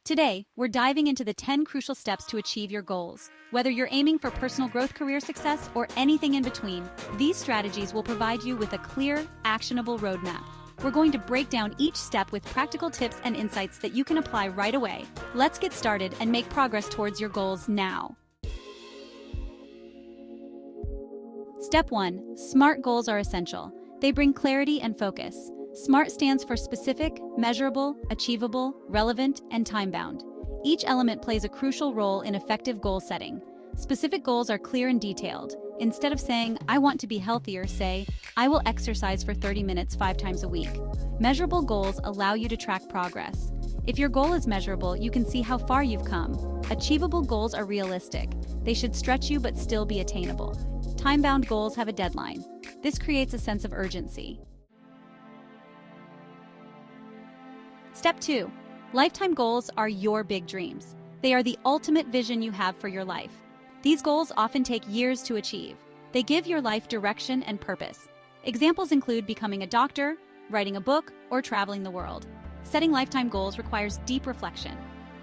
Today, we're diving into the 10 crucial steps to achieve your goals. Whether you're aiming for personal growth, career success, or anything in between, these strategies will provide you with a clear, actionable roadmap. We're going to break down each step with practical tips and insights that you can apply right away. Let's get started and make progress towards your goals now. Step 1. SMART goals are essential. They bring clarity and focus. SMART stands for specific, measurable, achievable, relevant, and time-bound. Each element plays a crucial role in effective goal setting. Specific goals are clear and detailed. Instead of saying, "I want to be healthier," say, "I will exercise for 30 minutes 5 times a week." Measurable goals allow you to track progress. If your goal is measurable, you can see how far you've come. Achievable goals are realistic. They should stretch you but still be attainable. Time-bound goals have a deadline. This creates a sense of urgency. Step 2. Lifetime goals are your big dreams. They are the ultimate vision you have for your life. These goals often take years to achieve. They give your life direction and purpose. Examples include becoming a doctor, writing a book, or traveling the world. Setting lifetime goals requires deep reflection.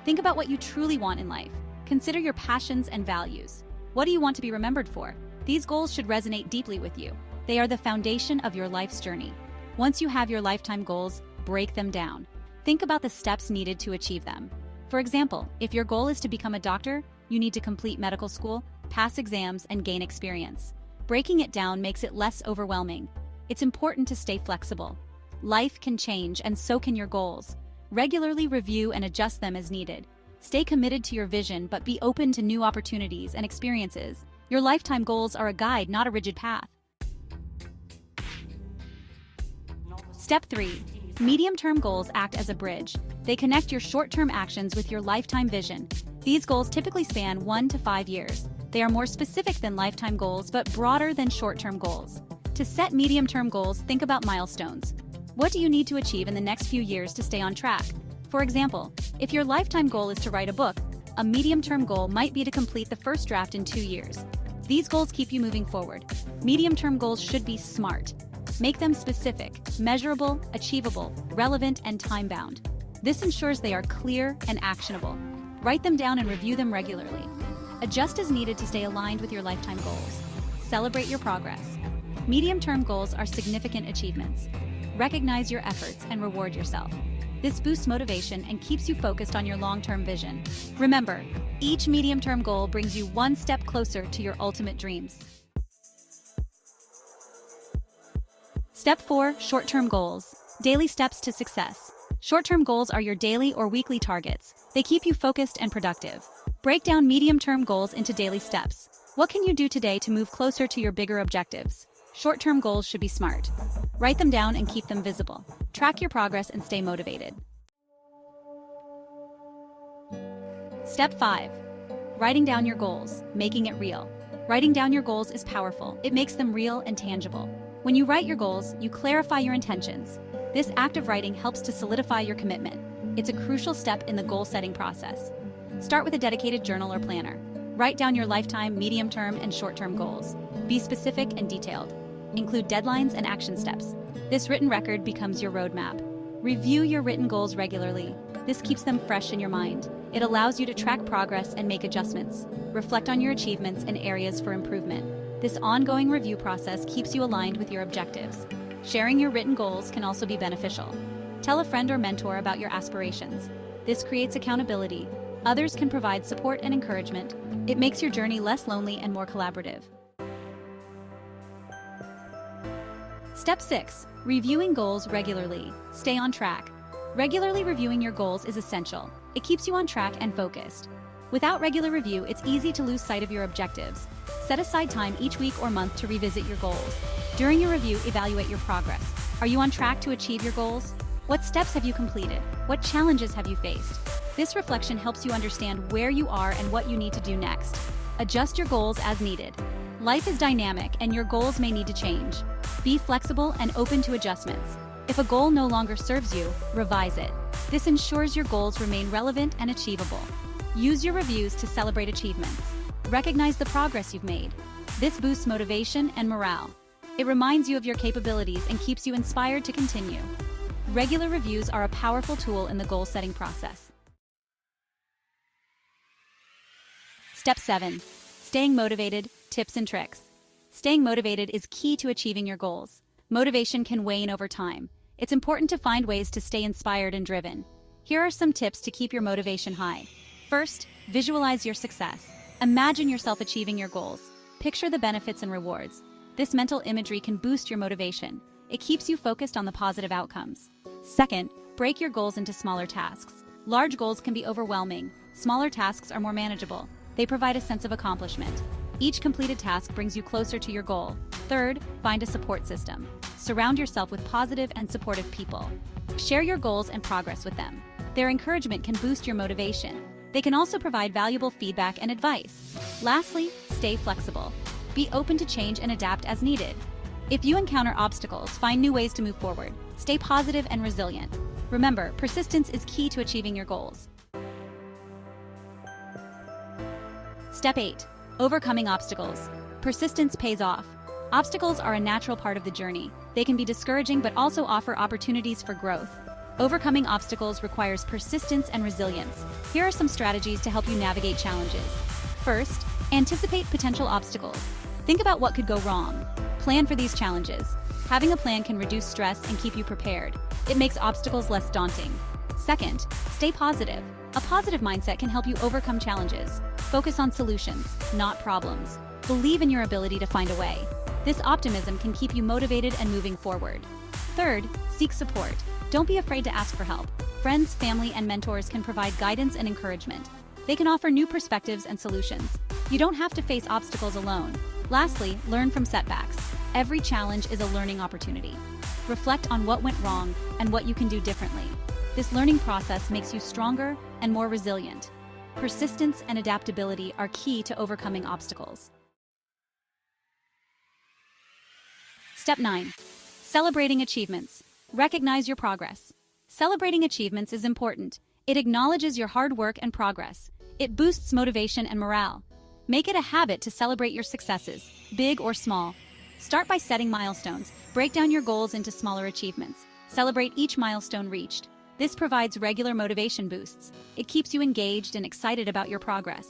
Think about what you truly want in life. Consider your passions and values. What do you want to be remembered for? These goals should resonate deeply with you. They are the foundation of your life's journey. Once you have your lifetime goals, break them down. Think about the steps needed to achieve them. For example, if your goal is to become a doctor, you need to complete medical school, pass exams, and gain experience. Breaking it down makes it less overwhelming. It's important to stay flexible. Life can change, and so can your goals. Regularly review and adjust them as needed. Stay committed to your vision, but be open to new opportunities and experiences. Your lifetime goals are a guide, not a rigid path. Step 3. Medium-term goals act as a bridge. They connect your short-term actions with your lifetime vision. These goals typically span 1 to 5 years. They are more specific than lifetime goals, but broader than short-term goals. To set medium-term goals, think about milestones. What do you need to achieve in the next few years to stay on track? For example, if your lifetime goal is to write a book, a medium-term goal might be to complete the first draft in 2 years. These goals keep you moving forward. Medium-term goals should be SMART. Make them specific, measurable, achievable, relevant, and time-bound. This ensures they are clear and actionable. Write them down and review them regularly. Adjust as needed to stay aligned with your lifetime goals. Celebrate your progress. Medium-term goals are significant achievements. Recognize your efforts and reward yourself. This boosts motivation and keeps you focused on your long-term vision. Remember, each medium-term goal brings you one step closer to your ultimate dreams. Step 4. Short-term goals. Daily steps to success. Short-term goals are your daily or weekly targets. They keep you focused and productive. Break down medium-term goals into daily steps. What can you do today to move closer to your bigger objectives? Short-term goals should be SMART. Write them down and keep them visible. Track your progress and stay motivated. Step 5. Writing down your goals, making it real. Writing down your goals is powerful. It makes them real and tangible. When you write your goals, you clarify your intentions. This act of writing helps to solidify your commitment. It's a crucial step in the goal-setting process. Start with a dedicated journal or planner. Write down your lifetime, medium-term, and short-term goals. Be specific and detailed. Include deadlines and action steps. This written record becomes your roadmap. Review your written goals regularly. This keeps them fresh in your mind. It allows you to track progress and make adjustments. Reflect on your achievements and areas for improvement. This ongoing review process keeps you aligned with your objectives. Sharing your written goals can also be beneficial. Tell a friend or mentor about your aspirations. This creates accountability. Others can provide support and encouragement. It makes your journey less lonely and more collaborative. Step 6. Reviewing goals regularly. Stay on track. Regularly reviewing your goals is essential. It keeps you on track and focused. Without regular review, it's easy to lose sight of your objectives. Set aside time each week or month to revisit your goals. During your review, evaluate your progress. Are you on track to achieve your goals? What steps have you completed? What challenges have you faced? This reflection helps you understand where you are and what you need to do next. Adjust your goals as needed. Life is dynamic and your goals may need to change. Be flexible and open to adjustments. If a goal no longer serves you, revise it. This ensures your goals remain relevant and achievable. Use your reviews to celebrate achievements. Recognize the progress you've made. This boosts motivation and morale. It reminds you of your capabilities and keeps you inspired to continue. Regular reviews are a powerful tool in the goal-setting process. Step 7. Staying motivated, tips and tricks. Staying motivated is key to achieving your goals. Motivation can wane over time. It's important to find ways to stay inspired and driven. Here are some tips to keep your motivation high. First, visualize your success. Imagine yourself achieving your goals. Picture the benefits and rewards. This mental imagery can boost your motivation. It keeps you focused on the positive outcomes. Second, break your goals into smaller tasks. Large goals can be overwhelming. Smaller tasks are more manageable. They provide a sense of accomplishment. Each completed task brings you closer to your goal. Third, find a support system. Surround yourself with positive and supportive people. Share your goals and progress with them. Their encouragement can boost your motivation. They can also provide valuable feedback and advice. Lastly, stay flexible. Be open to change and adapt as needed. If you encounter obstacles, find new ways to move forward. Stay positive and resilient. Remember, persistence is key to achieving your goals. Step 8. Overcoming obstacles. Persistence pays off. Obstacles are a natural part of the journey. They can be discouraging but also offer opportunities for growth. Overcoming obstacles requires persistence and resilience. Here are some strategies to help you navigate challenges. First, anticipate potential obstacles. Think about what could go wrong. Plan for these challenges. Having a plan can reduce stress and keep you prepared. It makes obstacles less daunting. Second, stay positive. A positive mindset can help you overcome challenges. Focus on solutions, not problems. Believe in your ability to find a way. This optimism can keep you motivated and moving forward. Third, seek support. Don't be afraid to ask for help. Friends, family, and mentors can provide guidance and encouragement. They can offer new perspectives and solutions. You don't have to face obstacles alone. Lastly, learn from setbacks. Every challenge is a learning opportunity. Reflect on what went wrong and what you can do differently. This learning process makes you stronger and more resilient. Persistence and adaptability are key to overcoming obstacles. Step 9. Celebrating achievements. Recognize your progress. Celebrating achievements is important. It acknowledges your hard work and progress. It boosts motivation and morale. Make it a habit to celebrate your successes, big or small. Start by setting milestones. Break down your goals into smaller achievements. Celebrate each milestone reached. This provides regular motivation boosts. It keeps you engaged and excited about your progress.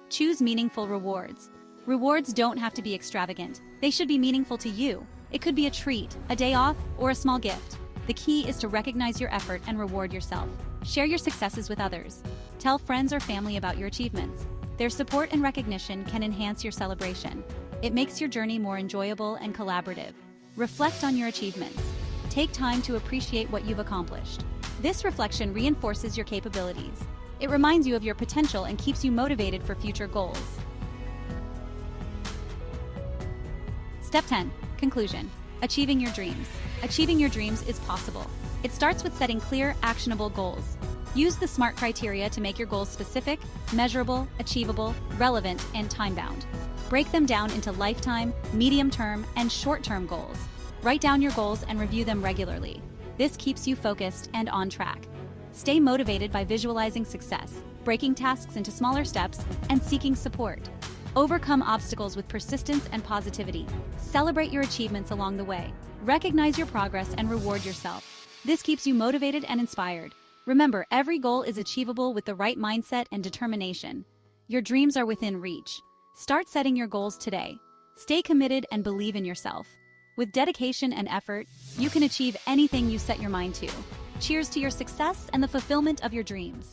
Choose meaningful rewards. Rewards don't have to be extravagant. They should be meaningful to you. It could be a treat, a day off, or a small gift. The key is to recognize your effort and reward yourself. Share your successes with others. Tell friends or family about your achievements. Their support and recognition can enhance your celebration. It makes your journey more enjoyable and collaborative. Reflect on your achievements. Take time to appreciate what you've accomplished. This reflection reinforces your capabilities. It reminds you of your potential and keeps you motivated for future goals. Step 10. Conclusion. Achieving your dreams. Achieving your dreams is possible. It starts with setting clear, actionable goals. Use the SMART criteria to make your goals specific, measurable, achievable, relevant, and time-bound. Break them down into lifetime, medium-term, and short-term goals. Write down your goals and review them regularly. This keeps you focused and on track. Stay motivated by visualizing success, breaking tasks into smaller steps, and seeking support. Overcome obstacles with persistence and positivity. Celebrate your achievements along the way. Recognize your progress and reward yourself. This keeps you motivated and inspired. Remember, every goal is achievable with the right mindset and determination. Your dreams are within reach. Start setting your goals today. Stay committed and believe in yourself. With dedication and effort, you can achieve anything you set your mind to. Cheers to your success and the fulfillment of your dreams.